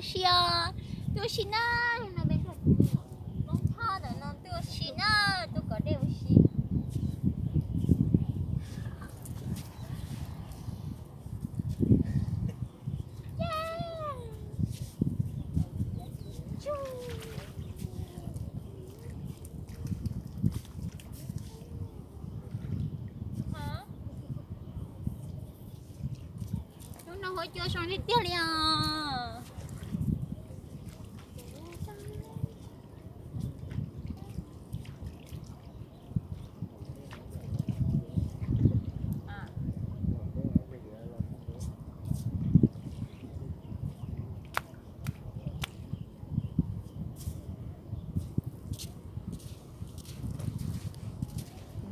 西啊，丢西呢，那边就弄他的弄丢西呢，都搞丢西。我脚上的掉了。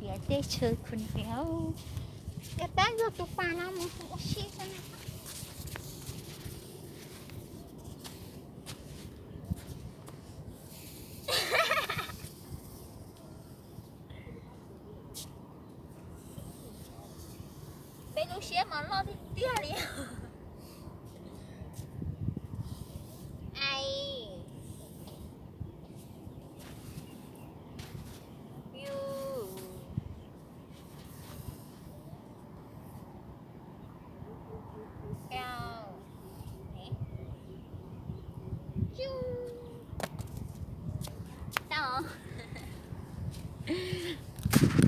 Dia teh cekun dia. Dia tahu tu panah mau usik sana. Bây giờ xe mà lo thì tiếc liền.